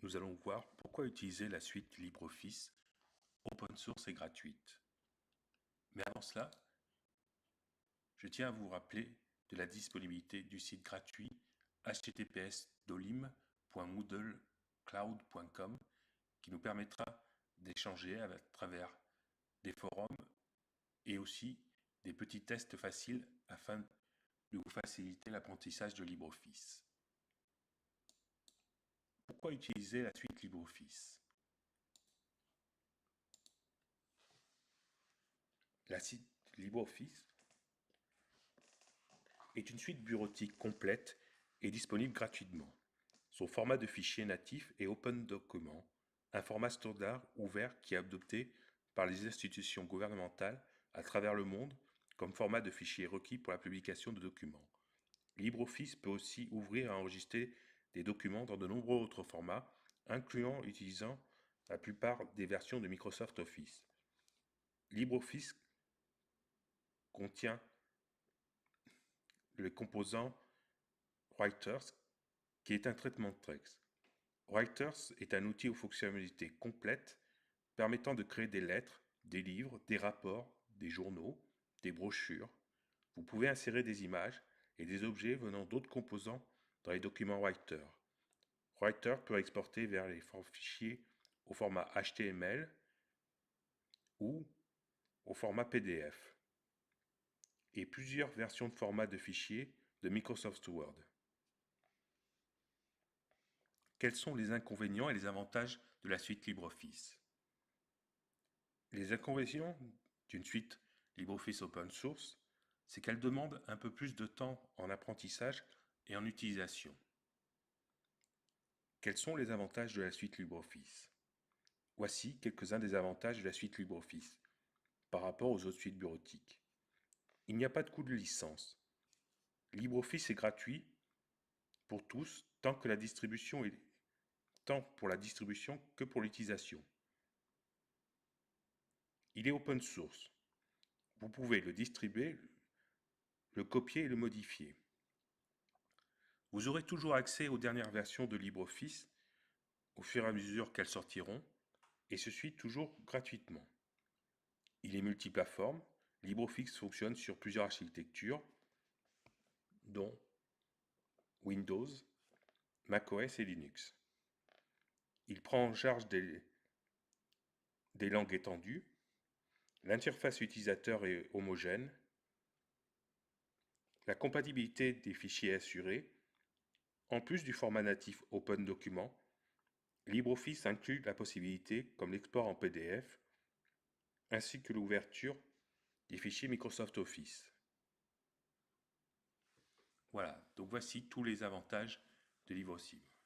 nous allons voir pourquoi utiliser la suite LibreOffice open source et gratuite. Mais avant cela, je tiens à vous rappeler de la disponibilité du site gratuit https://dolim.moodlecloud.com qui nous permettra d'échanger à travers des forums et aussi des petits tests faciles afin de vous faciliter l'apprentissage de LibreOffice. Pourquoi utiliser la suite LibreOffice? La suite LibreOffice est une suite bureautique complète et disponible gratuitement. Son format de fichier natif est Open Document, un format standard ouvert qui est adopté par les institutions gouvernementales à travers le monde comme format de fichier requis pour la publication de documents. LibreOffice peut aussi ouvrir et enregistrer des documents dans de nombreux autres formats, incluant utilisant la plupart des versions de Microsoft Office. LibreOffice contient le composant Writers, qui est un traitement de texte. Writers est un outil aux fonctionnalités complètes permettant de créer des lettres, des livres, des rapports, des journaux, des brochures. Vous pouvez insérer des images et des objets venant d'autres composants dans les documents Writer. Writer peut exporter vers les fichiers au format HTML ou au format PDF et plusieurs versions de format de fichiers de Microsoft Word. Quels sont les inconvénients et les avantages de la suite LibreOffice? Les inconvénients d'une suite LibreOffice open source, c'est qu'elle demande un peu plus de temps en apprentissage et en utilisation. Quels sont les avantages de la suite LibreOffice? Voici quelques-uns des avantages de la suite LibreOffice par rapport aux autres suites bureautiques. Il n'y a pas de coût de licence. LibreOffice est gratuit pour tous tant pour la distribution que pour l'utilisation. Il est open source. Vous pouvez le distribuer, le copier et le modifier. Vous aurez toujours accès aux dernières versions de LibreOffice au fur et à mesure qu'elles sortiront, et ceci toujours gratuitement. Il est multiplateforme. LibreOffice fonctionne sur plusieurs architectures, dont Windows, macOS et Linux. Il prend en charge des langues étendues. L'interface utilisateur est homogène. La compatibilité des fichiers est assurée. En plus du format natif Open Document, LibreOffice inclut la possibilité comme l'export en PDF, ainsi que l'ouverture des fichiers Microsoft Office. Voilà, donc voici tous les avantages de LibreOffice.